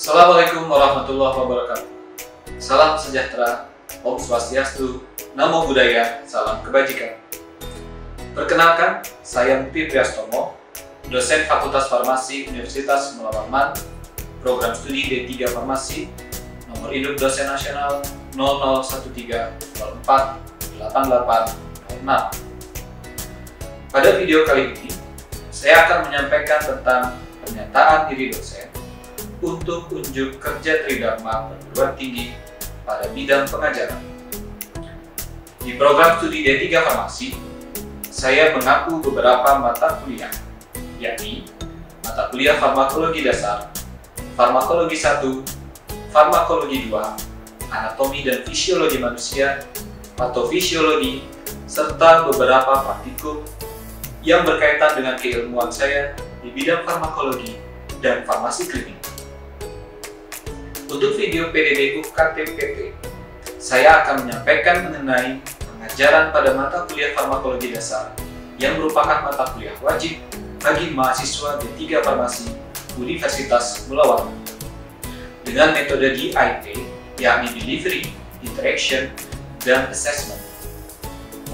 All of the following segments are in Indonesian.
Assalamualaikum warahmatullahi wabarakatuh. Salam sejahtera, Om Swastiastu, Namo Buddhaya, salam kebajikan. Perkenalkan, saya Mukti Priastomo, dosen Fakultas Farmasi Universitas Mula Warman, program studi D3 Farmasi, nomor induk dosen nasional 0013048806. Pada video kali ini, saya akan menyampaikan tentang pernyataan diri dosen untuk unjuk kerja Tridharma perguruan tinggi pada bidang pengajaran. Di program studi D3 Farmasi, saya mengaku beberapa mata kuliah, yakni mata kuliah Farmakologi Dasar, Farmakologi 1, Farmakologi 2, Anatomi dan Fisiologi Manusia, Patofisiologi, serta beberapa praktikum yang berkaitan dengan keilmuan saya di bidang farmakologi dan farmasi klinik. Untuk video PDD UKT-PT, saya akan menyampaikan mengenai pengajaran pada mata kuliah farmakologi dasar yang merupakan mata kuliah wajib bagi mahasiswa D3 Farmasi Universitas Mula Warman dengan metode DIT, yakni Delivery, Interaction, dan Assessment.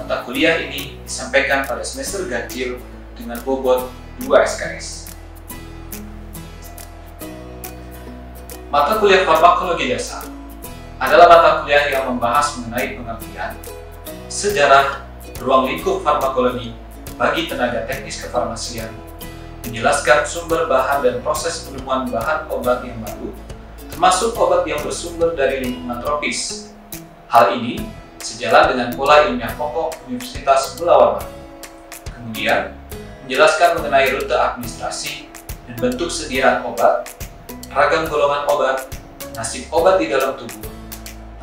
Mata kuliah ini disampaikan pada semester ganjil dengan bobot 2 SKS. Mata kuliah farmakologi dasar adalah mata kuliah yang membahas mengenai pengertian, sejarah, ruang lingkup farmakologi bagi tenaga teknis kefarmasian, menjelaskan sumber bahan dan proses penemuan bahan obat yang baru, termasuk obat yang bersumber dari lingkungan tropis. Hal ini sejalan dengan pola ilmiah pokok Universitas Mula Warman. Kemudian, menjelaskan mengenai rute administrasi dan bentuk sediaan obat, ragam golongan obat, nasib obat di dalam tubuh,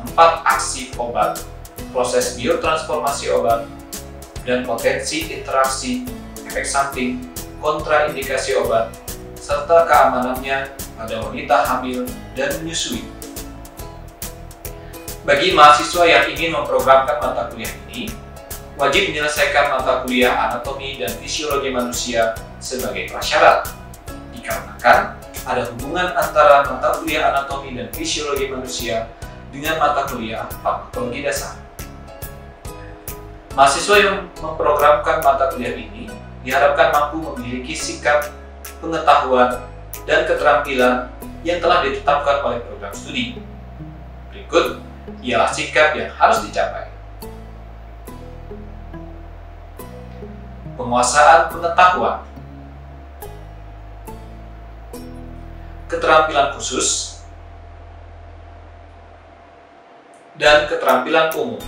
tempat aksi obat, proses biotransformasi obat, dan potensi interaksi, efek samping, kontraindikasi obat, serta keamanannya pada wanita hamil dan menyusui. Bagi mahasiswa yang ingin memprogramkan mata kuliah ini, wajib menyelesaikan mata kuliah Anatomi dan Fisiologi Manusia sebagai prasyarat, dikarenakan ada hubungan antara mata kuliah Anatomi dan Fisiologi Manusia dengan mata kuliah Farmakologi Dasar. Mahasiswa yang memprogramkan mata kuliah ini diharapkan mampu memiliki sikap, pengetahuan, dan keterampilan yang telah ditetapkan oleh program studi. Berikut ialah sikap yang harus dicapai. Penguasaan pengetahuan, keterampilan khusus, dan keterampilan umum.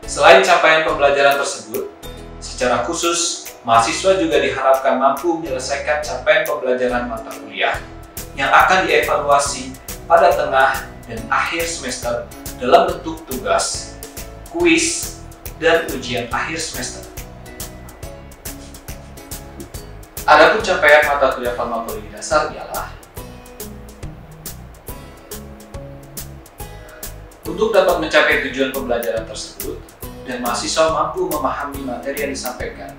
Selain capaian pembelajaran tersebut, secara khusus, mahasiswa juga diharapkan mampu menyelesaikan capaian pembelajaran mata kuliah yang akan dievaluasi pada tengah dan akhir semester dalam bentuk tugas, kuis, dan ujian akhir semester. Adapun capaian mata kuliah farmakologi dasar ialah untuk dapat mencapai tujuan pembelajaran tersebut dan mahasiswa mampu memahami materi yang disampaikan,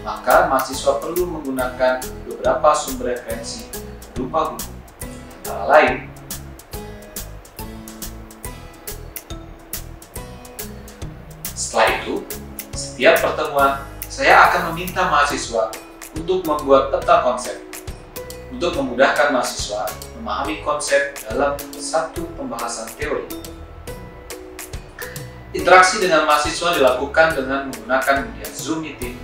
maka mahasiswa perlu menggunakan beberapa sumber referensi berupa buku, antara lain setelah itu, setiap pertemuan saya akan meminta mahasiswa untuk membuat peta konsep untuk memudahkan mahasiswa memahami konsep dalam satu pembahasan teori. Interaksi dengan mahasiswa dilakukan dengan menggunakan media Zoom Meeting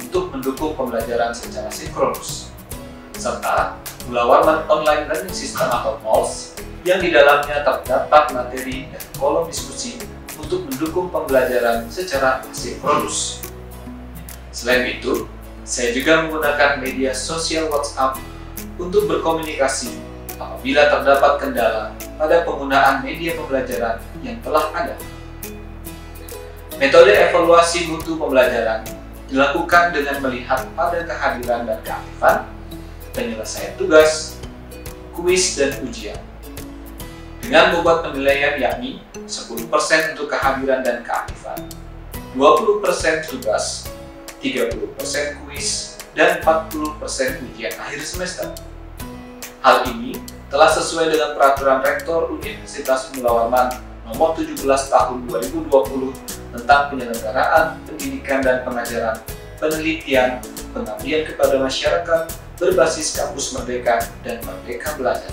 untuk mendukung pembelajaran secara sinkronus, serta Mula Warman Online Learning System atau MOLS yang di dalamnya terdapat materi dan kolom diskusi untuk mendukung pembelajaran secara asinkronus. Selain itu, saya juga menggunakan media sosial WhatsApp untuk berkomunikasi apabila terdapat kendala pada penggunaan media pembelajaran yang telah ada. Metode evaluasi mutu pembelajaran dilakukan dengan melihat pada kehadiran dan keaktifan, penyelesaian tugas, kuis, dan ujian. Dengan bobot penilaian yakni 10% untuk kehadiran dan keaktifan, 20% tugas, 30% kuis, dan 40% ujian akhir semester. Hal ini telah sesuai dengan Peraturan Rektor Universitas Mula Warman Nomor 17 Tahun 2020 tentang penyelenggaraan pendidikan dan pengajaran, penelitian, pengabdian kepada masyarakat berbasis kampus merdeka dan merdeka belajar.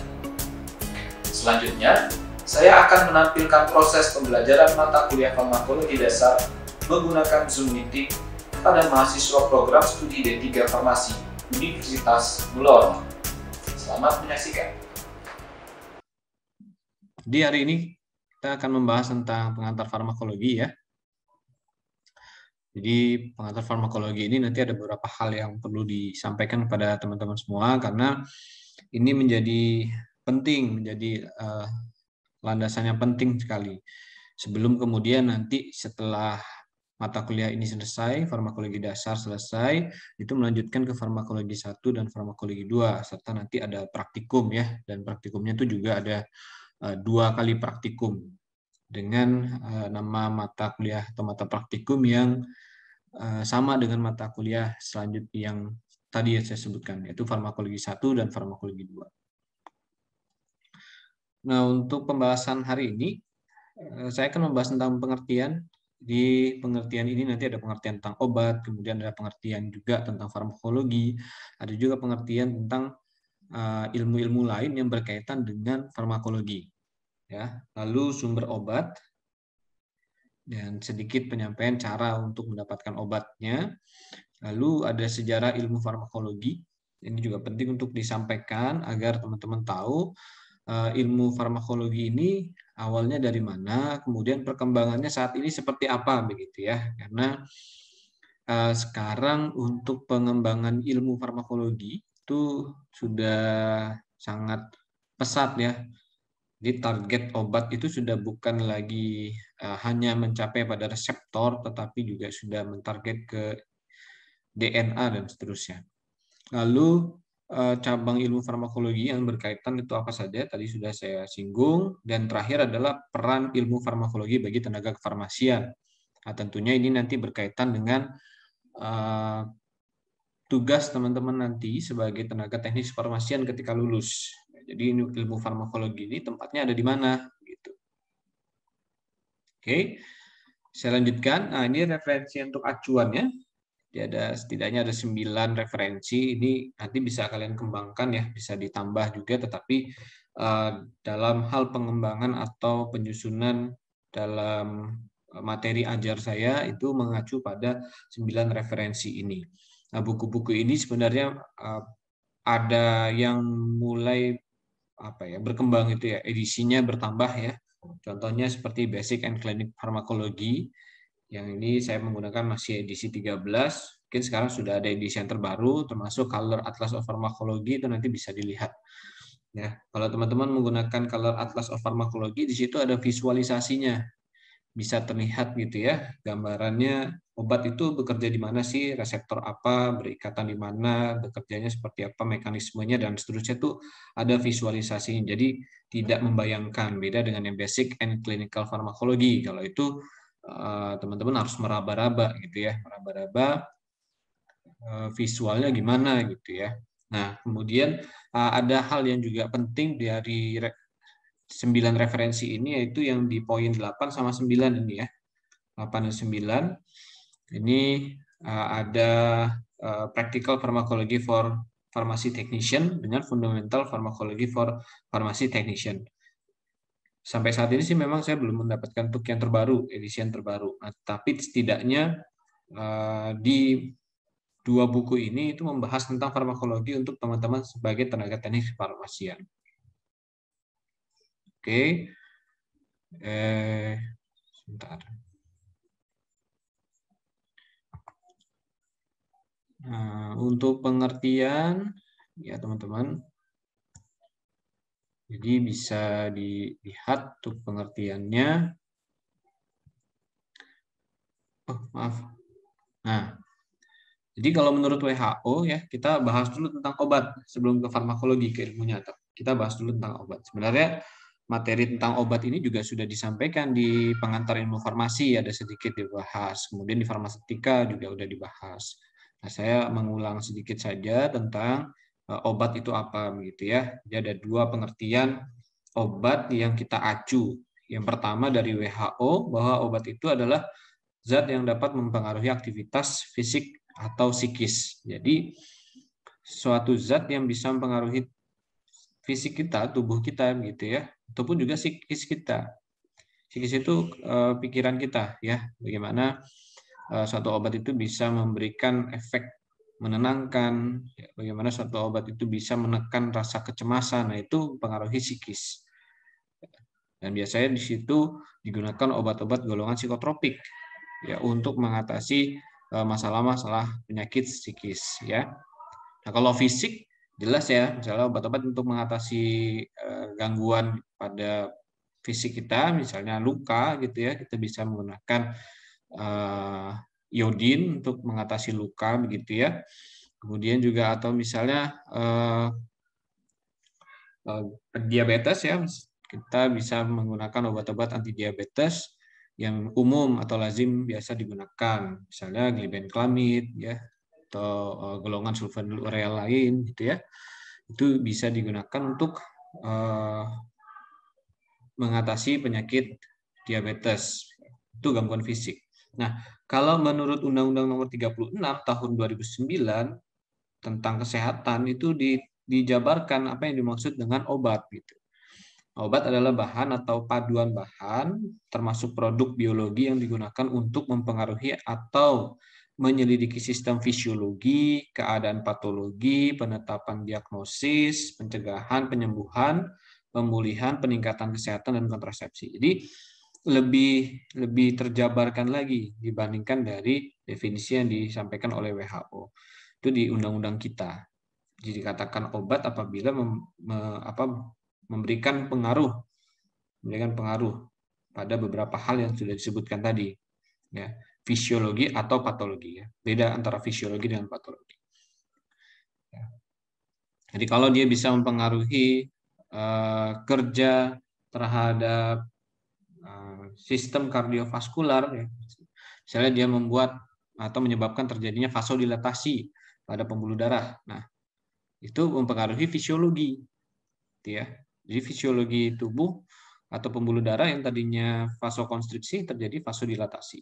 Selanjutnya, saya akan menampilkan proses pembelajaran mata kuliah farmakologi dasar menggunakan Zoom Meeting pada mahasiswa program studi D3 Farmasi Universitas Mula Warman. Selamat menyaksikan. Di hari ini kita akan membahas tentang pengantar farmakologi ya. Jadi pengantar farmakologi ini nanti ada beberapa hal yang perlu disampaikan kepada teman-teman semua karena ini menjadi penting, menjadi landasan yang penting sekali. Sebelum kemudian nanti setelah mata kuliah ini selesai, farmakologi dasar selesai, itu melanjutkan ke farmakologi 1 dan farmakologi 2, serta nanti ada praktikum ya, dan praktikumnya itu juga ada 2 kali praktikum dengan nama mata kuliah atau mata praktikum yang sama dengan mata kuliah selanjutnya yang tadi saya sebutkan, yaitu farmakologi 1 dan farmakologi 2. Nah, untuk pembahasan hari ini, saya akan membahas tentang pengertian. Di pengertian ini nanti ada pengertian tentang obat, kemudian ada pengertian juga tentang farmakologi, ada juga pengertian tentang ilmu-ilmu lain yang berkaitan dengan farmakologi. Ya, lalu sumber obat, dan sedikit penyampaian cara untuk mendapatkan obatnya. Lalu ada sejarah ilmu farmakologi. Ini juga penting untuk disampaikan agar teman-teman tahu ilmu farmakologi ini awalnya dari mana, kemudian perkembangannya saat ini seperti apa begitu ya. Karena sekarang untuk pengembangan ilmu farmakologi itu sudah sangat pesat ya. Jadi target obat itu sudah bukan lagi hanya mencapai pada reseptor, tetapi juga sudah mentarget ke DNA dan seterusnya. Lalu cabang ilmu farmakologi yang berkaitan itu apa saja? Tadi sudah saya singgung. Dan terakhir adalah peran ilmu farmakologi bagi tenaga kefarmasian. Nah, tentunya ini nanti berkaitan dengan tugas teman-teman nanti sebagai tenaga teknis farmasian ketika lulus. Jadi ilmu farmakologi ini tempatnya ada di mana? Gitu. Oke, saya lanjutkan. Nah, ini referensi untuk acuannya. Setidaknya ada 9 referensi, ini nanti bisa kalian kembangkan ya, bisa ditambah juga, tetapi dalam hal pengembangan atau penyusunan dalam materi ajar saya itu mengacu pada 9 referensi ini. Nah, buku-buku ini sebenarnya ada yang mulai berkembang itu ya, edisinya bertambah ya. Contohnya seperti Basic and Clinic Pharmacology. Yang ini saya menggunakan masih edisi 13, mungkin sekarang sudah ada edisi yang terbaru, termasuk Color Atlas of Pharmacology, itu nanti bisa dilihat. Ya, kalau teman-teman menggunakan Color Atlas of Pharmacology, di situ ada visualisasinya, bisa terlihat gitu ya, gambarannya obat itu bekerja di mana sih, reseptor apa, berikatan di mana, bekerjanya seperti apa, mekanismenya, dan seterusnya itu ada visualisasinya. Jadi tidak membayangkan, beda dengan yang Basic and Clinical Pharmacology. Kalau itu teman-teman harus meraba-raba gitu ya, meraba-raba visualnya gimana gitu ya. Nah, kemudian ada hal yang juga penting dari 9 referensi ini, yaitu yang di poin 8 sama 9 ini ya. 8 dan 9 ini ada Practical Pharmacology for Pharmacy Technician dengan Fundamental Pharmacology for Pharmacy Technician. Sampai saat ini sih memang saya belum mendapatkan untuk yang terbaru, edisi yang terbaru. Nah, tapi setidaknya di 2 buku ini itu membahas tentang farmakologi untuk teman-teman sebagai tenaga teknik farmasian. Oke. Sebentar. Nah, untuk pengertian ya teman-teman. Jadi bisa dilihat untuk pengertiannya. Oh, maaf. Nah, jadi kalau menurut WHO ya, kita bahas dulu tentang obat sebelum ke farmakologi, ke ilmunya. Kita bahas dulu tentang obat. Sebenarnya materi tentang obat ini juga sudah disampaikan di pengantar ilmu farmasi, ada sedikit dibahas. Kemudian di farmaseutika juga sudah dibahas. Nah, saya mengulang sedikit saja tentang obat itu apa begitu ya. Jadi ada dua pengertian obat yang kita acu. Yang pertama dari WHO bahwa obat itu adalah zat yang dapat mempengaruhi aktivitas fisik atau psikis. Jadi suatu zat yang bisa mempengaruhi fisik kita, tubuh kita gitu ya, ataupun juga psikis kita. Psikis itu pikiran kita ya, bagaimana suatu obat itu bisa memberikan efek menenangkan, ya, bagaimana suatu obat itu bisa menekan rasa kecemasan, nah itu mempengaruhi psikis. Dan biasanya di situ digunakan obat-obat golongan psikotropik ya untuk mengatasi masalah-masalah penyakit psikis ya. Nah, kalau fisik jelas ya, misalnya obat-obat untuk mengatasi gangguan pada fisik kita, misalnya luka gitu ya, kita bisa menggunakan iodin untuk mengatasi luka begitu ya. Kemudian juga atau misalnya diabetes ya, kita bisa menggunakan obat-obat anti diabetes yang umum atau lazim biasa digunakan, misalnya glibenclamid ya, atau golongan sulfonylurea lain gitu ya. Itu bisa digunakan untuk mengatasi penyakit diabetes. Itu gangguan fisik. Nah, kalau menurut Undang-Undang Nomor 36 Tahun 2009 tentang kesehatan itu dijabarkan apa yang dimaksud dengan obat gitu. Obat adalah bahan atau paduan bahan termasuk produk biologi yang digunakan untuk mempengaruhi atau menyelidiki sistem fisiologi, keadaan patologi, penetapan diagnosis, pencegahan, penyembuhan, pemulihan, peningkatan kesehatan dan kontrasepsi. Jadi lebih terjabarkan lagi dibandingkan dari definisi yang disampaikan oleh WHO. Itu di undang-undang kita. Jadi dikatakan obat apabila memberikan pengaruh pada beberapa hal yang sudah disebutkan tadi, ya, fisiologi atau patologi. Ya. Beda antara fisiologi dengan patologi. Ya. Jadi kalau dia bisa mempengaruhi kerja terhadap sistem kardiovaskular, ya, misalnya dia membuat atau menyebabkan terjadinya vasodilatasi pada pembuluh darah. Nah, itu mempengaruhi fisiologi, ya. Jadi fisiologi tubuh atau pembuluh darah yang tadinya vasokonstriksi terjadi vasodilatasi.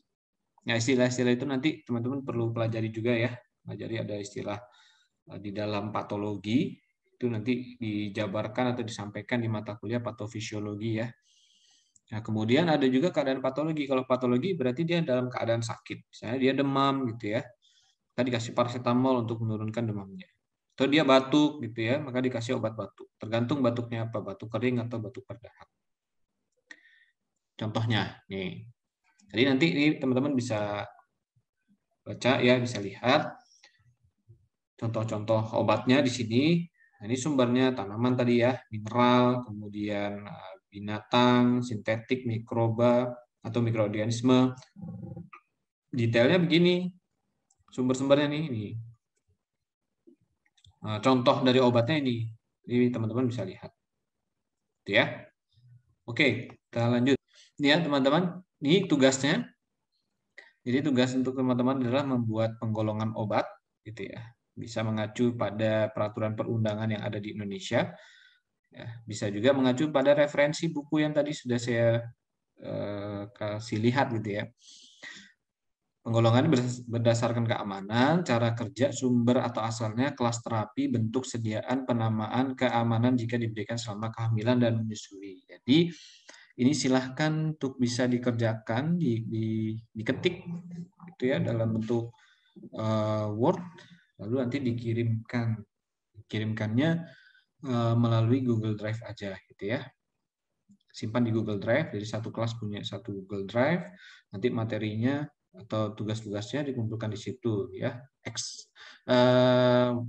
Nah, istilah-istilah itu nanti teman-teman perlu pelajari juga ya. Pelajari ada istilah di dalam patologi, itu nanti dijabarkan atau disampaikan di mata kuliah patofisiologi ya. Nah, kemudian ada juga keadaan patologi. Kalau patologi berarti dia dalam keadaan sakit. Misalnya dia demam gitu ya. Kita dikasih paracetamol untuk menurunkan demamnya. Atau dia batuk gitu ya, maka dikasih obat batuk. Tergantung batuknya apa, batuk kering atau batuk berdahak. Contohnya nih. Jadi nanti ini teman-teman bisa baca ya, bisa lihat contoh-contoh obatnya di sini. Nah, ini sumbernya tanaman tadi ya, mineral, kemudian binatang, sintetik, mikroba atau mikroorganisme. Detailnya begini. Sumber-sumbernya nih. Nah, contoh dari obatnya ini. Ini teman-teman bisa lihat. Itu ya. Oke, kita lanjut. Ini ya teman-teman, ini tugasnya. Jadi tugas untuk teman-teman adalah membuat penggolongan obat, gitu ya. Bisa mengacu pada peraturan perundangan yang ada di Indonesia. Ya, bisa juga mengacu pada referensi buku yang tadi sudah saya kasih lihat, gitu ya. Penggolongan berdasarkan keamanan, cara kerja, sumber atau asalnya, kelas terapi, bentuk sediaan, penamaan, keamanan jika diberikan selama kehamilan dan menyusui. Jadi ini silahkan untuk bisa dikerjakan, diketik gitu ya dalam bentuk Word, lalu nanti dikirimkan. Kirimkannya melalui Google Drive aja gitu ya. Simpan di Google Drive, jadi satu kelas punya satu Google Drive, nanti materinya atau tugas-tugasnya dikumpulkan di situ ya.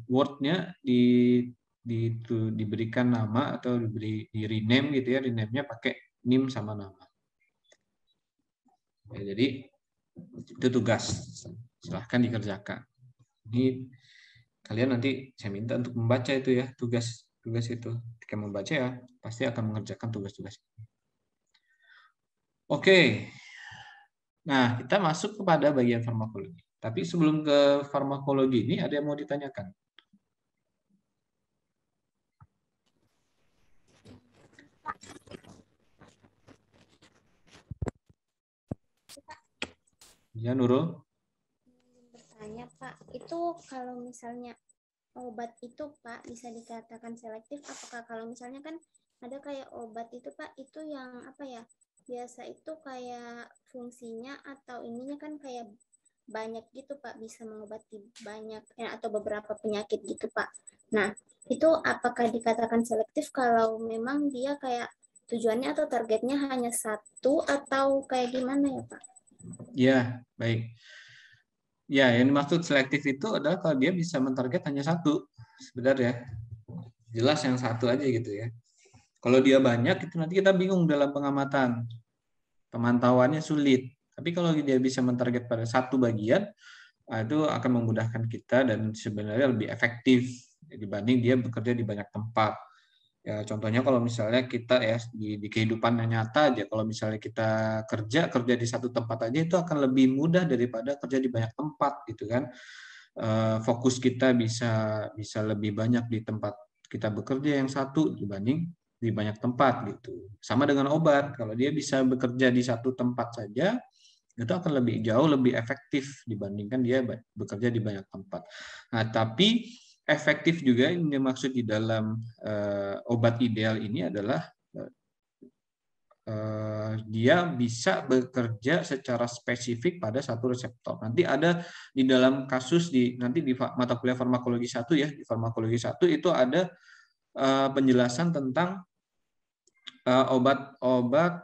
Word-nya diberikan nama atau di rename gitu ya, rename-nya pakai NIM sama nama. Ya, jadi itu tugas, silahkan dikerjakan. Ini kalian nanti saya minta untuk membaca itu ya, tugas itu. Ketika membaca ya pasti akan mengerjakan tugas-tugas. Oke. Nah, kita masuk kepada bagian farmakologi. Tapi sebelum ke farmakologi ini, ada yang mau ditanyakan? Ya, Nurul. Bertanya Pak, itu kalau misalnya obat itu Pak bisa dikatakan selektif, apakah kalau misalnya kan ada kayak obat itu Pak, itu yang apa ya, biasa itu kayak fungsinya atau ininya kan kayak banyak gitu Pak, bisa mengobati banyak atau beberapa penyakit gitu Pak. Nah, itu apakah dikatakan selektif kalau memang dia kayak tujuannya atau targetnya hanya satu atau kayak gimana ya Pak? Ya, baik. Ya, yang dimaksud selektif itu adalah kalau dia bisa mentarget hanya satu, sebenarnya. Jelas yang satu aja gitu ya. Kalau dia banyak, itu nanti kita bingung dalam pengamatan. Pemantauannya sulit. Tapi kalau dia bisa mentarget pada satu bagian, itu akan memudahkan kita dan sebenarnya lebih efektif dibanding dia bekerja di banyak tempat. Ya, contohnya kalau misalnya kita ya di kehidupan yang nyata aja, kalau misalnya kita kerja di satu tempat aja itu akan lebih mudah daripada kerja di banyak tempat gitu kan. Fokus kita bisa lebih banyak di tempat kita bekerja yang satu dibanding di banyak tempat gitu. Sama dengan obat, kalau dia bisa bekerja di satu tempat saja itu akan lebih jauh lebih efektif dibandingkan dia bekerja di banyak tempat. Nah, tapi efektif juga yang dimaksud di dalam obat ideal ini adalah dia bisa bekerja secara spesifik pada satu reseptor. Nanti ada di dalam kasus nanti di mata kuliah farmakologi 1 ya, di farmakologi 1 itu ada penjelasan tentang obat-obat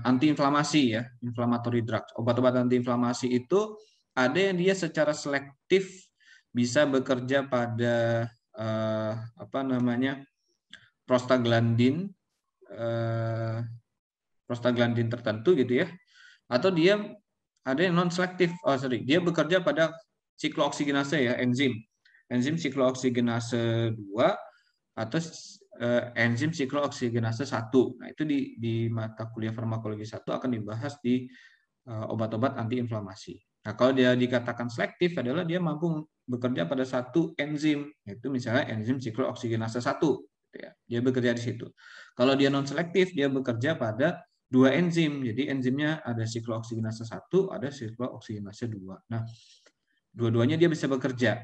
antiinflamasi ya, inflammatory drugs. Obat-obat antiinflamasi itu ada yang dia secara selektif bisa bekerja pada prostaglandin tertentu gitu ya, atau dia ada yang non selektif. Dia bekerja pada siklooksigenase ya, enzim siklooksigenase 2 atau enzim siklooksigenase 1. Nah, itu di mata kuliah farmakologi 1 akan dibahas di obat-obat antiinflamasi. Nah, kalau dia dikatakan selektif adalah dia mampu bekerja pada satu enzim, yaitu misalnya enzim siklooksigenase 1. Ya, dia bekerja di situ. Kalau dia non selektif, dia bekerja pada dua enzim. Jadi enzimnya ada siklooksigenase 1, ada siklooksigenase 2. Nah, dua-duanya dia bisa bekerja.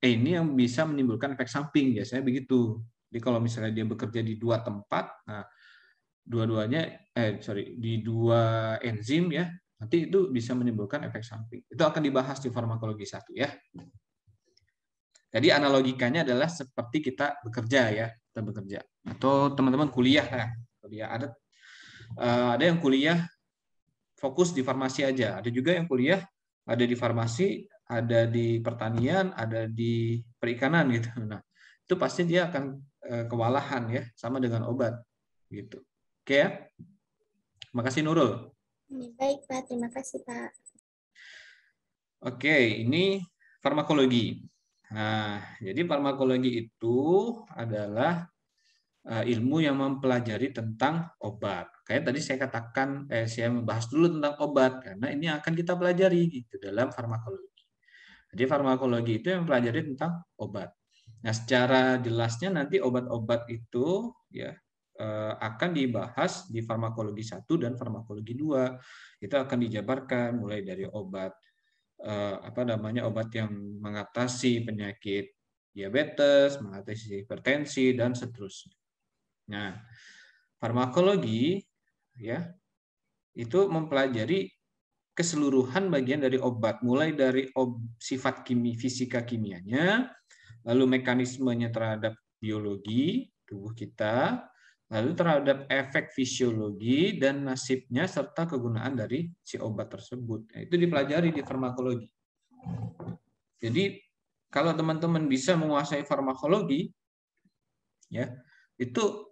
Ini yang bisa menimbulkan efek samping, biasanya begitu. Jadi kalau misalnya dia bekerja di dua tempat, nah dua-duanya di dua enzim ya, nanti itu bisa menimbulkan efek samping. Itu akan dibahas di farmakologi 1 ya. Jadi analogikanya adalah seperti kita bekerja ya, kita bekerja. Atau teman-teman kuliah ya. Ada yang kuliah fokus di farmasi aja, ada juga yang kuliah ada di farmasi, ada di pertanian, ada di perikanan gitu. Nah, itu pasti dia akan kewalahan ya, sama dengan obat gitu. Oke ya. Makasih Nurul. Baik Pak, terima kasih Pak. Oke, ini farmakologi. Nah, jadi farmakologi itu adalah ilmu yang mempelajari tentang obat. Kayak tadi saya katakan, saya membahas dulu tentang obat karena ini akan kita pelajari gitu dalam farmakologi. Jadi farmakologi itu yang mempelajari tentang obat. Nah, secara jelasnya nanti obat-obat itu ya akan dibahas di farmakologi 1 dan farmakologi 2. Itu akan dijabarkan mulai dari obat obat yang mengatasi penyakit diabetes, mengatasi hipertensi dan seterusnya. Nah, farmakologi ya itu mempelajari keseluruhan bagian dari obat, mulai dari sifat fisika kimianya, lalu mekanismenya terhadap biologi tubuh kita, lalu terhadap efek fisiologi dan nasibnya serta kegunaan dari si obat tersebut. Nah, itu dipelajari di farmakologi. Jadi kalau teman-teman bisa menguasai farmakologi, ya itu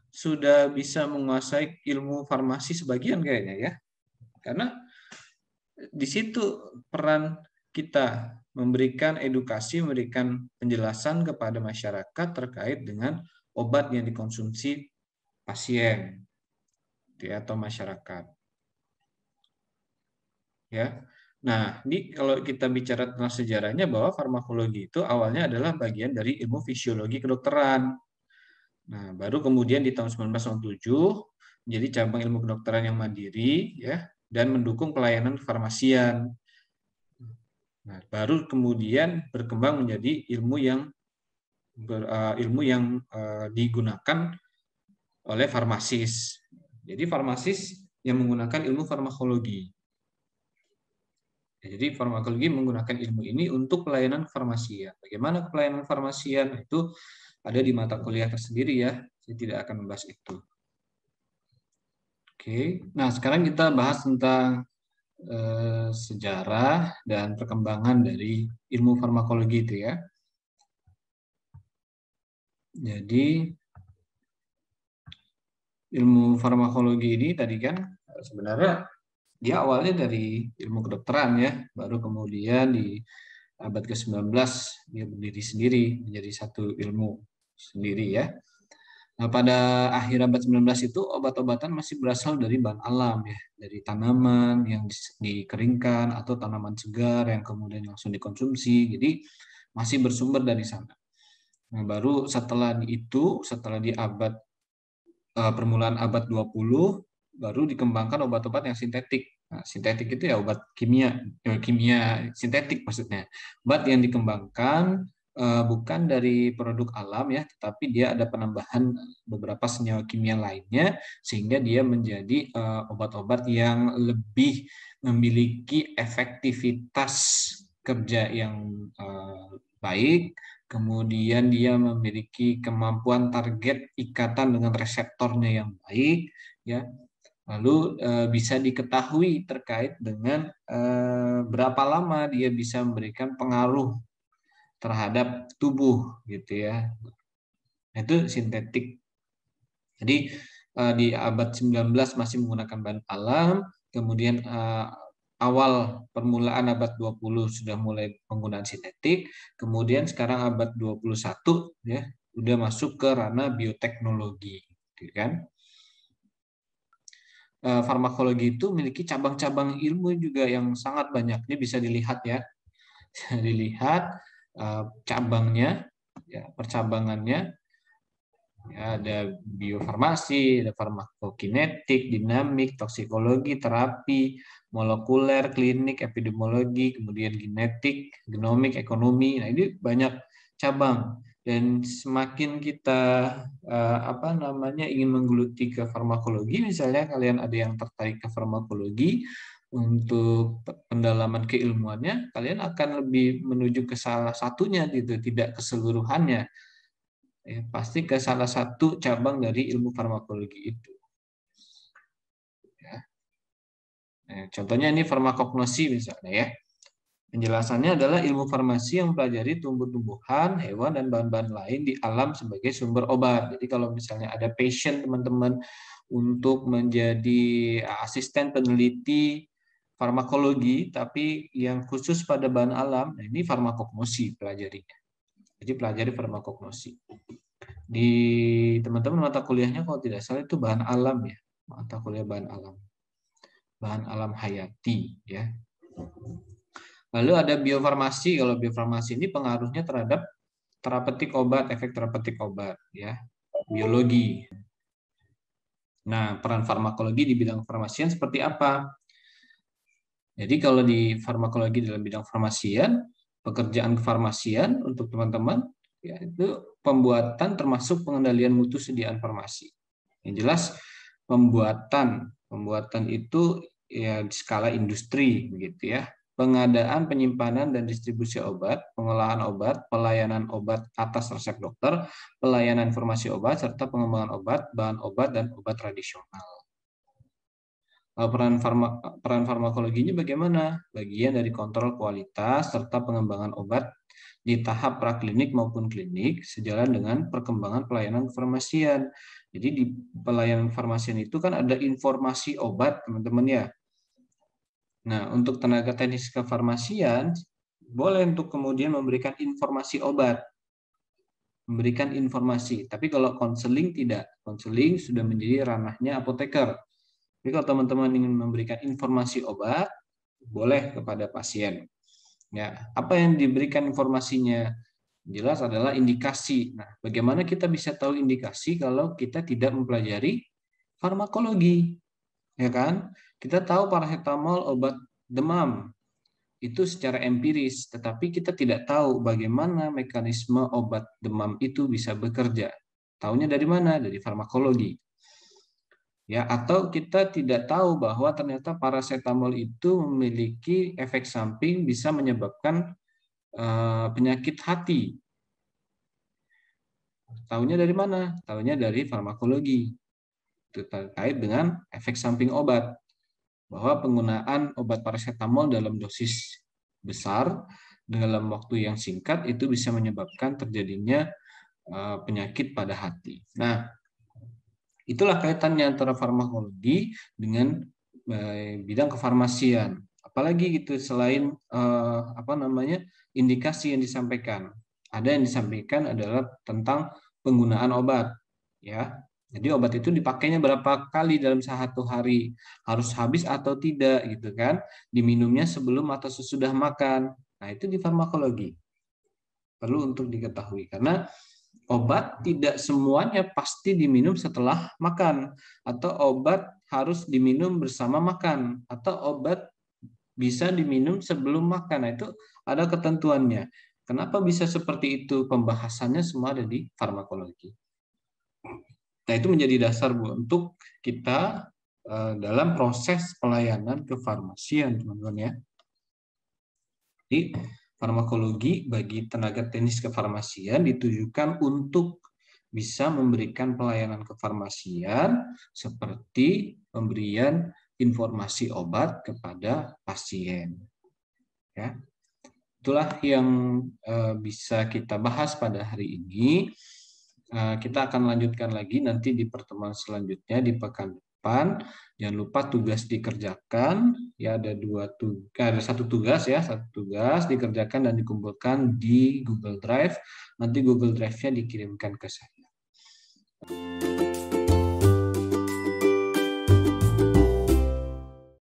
sudah bisa menguasai ilmu farmasi sebagian kayaknya ya. Karena di situ peran kita memberikan edukasi, memberikan penjelasan kepada masyarakat terkait dengan obat yang dikonsumsi pasien atau masyarakat. Ya. Nah, ini kalau kita bicara tentang sejarahnya bahwa farmakologi itu awalnya adalah bagian dari ilmu fisiologi kedokteran. Nah, baru kemudian di tahun 1997 menjadi cabang ilmu kedokteran yang mandiri ya dan mendukung pelayanan kefarmasian. Nah, baru kemudian berkembang menjadi ilmu yang digunakan oleh farmasis. Jadi farmasis yang menggunakan ilmu farmakologi. Jadi farmakologi menggunakan ilmu ini untuk pelayanan farmasian. Bagaimana pelayanan farmasian? Itu ada di mata kuliah tersendiri ya. Saya tidak akan membahas itu. Oke. Nah, sekarang kita bahas tentang sejarah dan perkembangan dari ilmu farmakologi itu ya. Jadi ilmu farmakologi ini tadi kan sebenarnya dia awalnya dari ilmu kedokteran ya, baru kemudian di abad ke-19 dia berdiri sendiri menjadi satu ilmu sendiri ya. Nah, pada akhir abad 19 itu obat-obatan masih berasal dari bahan alam ya, dari tanaman yang dikeringkan atau tanaman segar yang kemudian langsung dikonsumsi. Jadi masih bersumber dari sana. Nah, baru setelah itu, setelah di abad permulaan abad 20 baru dikembangkan obat-obat yang sintetik. Nah, sintetik itu ya obat kimia sintetik maksudnya. Obat yang dikembangkan bukan dari produk alam ya, tetapi dia ada penambahan beberapa senyawa kimia lainnya sehingga dia menjadi obat-obat yang lebih memiliki efektivitas kerja yang baik. Kemudian dia memiliki kemampuan target ikatan dengan reseptornya yang baik, ya. Lalu bisa diketahui terkait dengan berapa lama dia bisa memberikan pengaruh terhadap tubuh, gitu ya. Itu sintetik. Jadi di abad 19 masih menggunakan bahan alam, kemudian awal permulaan abad 20 sudah mulai penggunaan sintetik, kemudian sekarang abad 21 ya sudah masuk ke ranah bioteknologi, gitu kan? Farmakologi itu memiliki cabang-cabang ilmu juga yang sangat banyak. Ini bisa dilihat ya, dilihat cabangnya, ya, percabangannya. Ya, ada biofarmasi, ada farmakokinetik, dinamik, toksikologi, terapi, molekuler, klinik, epidemiologi, kemudian genetik, genomik, ekonomi. Nah, ini banyak cabang. Dan semakin kita ingin menggeluti ke farmakologi, misalnya kalian ada yang tertarik ke farmakologi untuk pendalaman keilmuannya, kalian akan lebih menuju ke salah satunya gitu, tidak keseluruhannya. Ya, pasti ke salah satu cabang dari ilmu farmakologi itu. Ya. Nah, contohnya ini farmakognosi misalnya ya. Penjelasannya adalah ilmu farmasi yang mempelajari tumbuh-tumbuhan, hewan, dan bahan-bahan lain di alam sebagai sumber obat. Jadi kalau misalnya ada passion teman-teman untuk menjadi asisten peneliti farmakologi, tapi yang khusus pada bahan alam, nah ini farmakognosi pelajarinya. Jadi pelajari farmakognosi. Di teman-teman mata kuliahnya kalau tidak salah itu bahan alam ya, mata kuliah bahan alam hayati ya. Lalu ada biofarmasi. Kalau biofarmasi ini pengaruhnya terhadap terapeutik obat, efek terapeutik obat ya, biologi. Nah, peran farmakologi di bidang farmasian seperti apa? Jadi kalau di farmakologi dalam bidang farmasian, pekerjaan kefarmasian untuk teman-teman ya itu pembuatan termasuk pengendalian mutu sediaan farmasi. Yang jelas pembuatan itu ya di skala industri begitu ya. Pengadaan, penyimpanan dan distribusi obat, pengolahan obat, pelayanan obat atas resep dokter, pelayanan informasi obat serta pengembangan obat, bahan obat dan obat tradisional. Peran farmakologinya bagaimana? Bagian dari kontrol kualitas serta pengembangan obat di tahap praklinik maupun klinik sejalan dengan perkembangan pelayanan kefarmasian. Jadi di pelayanan farmasian itu kan ada informasi obat, teman-teman ya. Nah, untuk tenaga teknis kefarmasian boleh untuk kemudian memberikan informasi obat. Memberikan informasi, tapi kalau konseling tidak. Konseling sudah menjadi ranahnya apoteker. Jadi kalau teman-teman ingin memberikan informasi obat, boleh kepada pasien. Ya, apa yang diberikan informasinya? Jelas adalah indikasi. Nah, bagaimana kita bisa tahu indikasi kalau kita tidak mempelajari farmakologi? Ya kan? Kita tahu paracetamol obat demam itu secara empiris, tetapi kita tidak tahu bagaimana mekanisme obat demam itu bisa bekerja. Taunya dari mana? Dari farmakologi. Ya, atau kita tidak tahu bahwa ternyata paracetamol itu memiliki efek samping bisa menyebabkan penyakit hati. Taunya dari mana? Taunya dari farmakologi. Itu terkait dengan efek samping obat. Bahwa penggunaan obat paracetamol dalam dosis besar dalam waktu yang singkat itu bisa menyebabkan terjadinya penyakit pada hati. Nah, itulah kaitannya antara farmakologi dengan bidang kefarmasian. Apalagi gitu selain indikasi yang disampaikan. Ada yang disampaikan adalah tentang penggunaan obat, ya. Jadi obat itu dipakainya berapa kali dalam satu hari, harus habis atau tidak gitu kan? Diminumnya sebelum atau sesudah makan. Nah, itu di farmakologi. Perlu untuk diketahui karena obat tidak semuanya pasti diminum setelah makan, atau obat harus diminum bersama makan, atau obat bisa diminum sebelum makan. Nah, itu ada ketentuannya. Kenapa bisa seperti itu? Pembahasannya semua ada di farmakologi. Nah, itu menjadi dasar Bu untuk kita dalam proses pelayanan kefarmasian, teman-teman ya. Jadi farmakologi bagi tenaga teknis kefarmasian ditujukan untuk bisa memberikan pelayanan kefarmasian seperti pemberian informasi obat kepada pasien. Ya. Itulah yang bisa kita bahas pada hari ini. Kita akan lanjutkan lagi nanti di pertemuan selanjutnya di pekan depan. Jangan lupa tugas dikerjakan. Ya, ada satu tugas dikerjakan dan dikumpulkan di Google Drive. Nanti Google Drive-nya dikirimkan ke saya.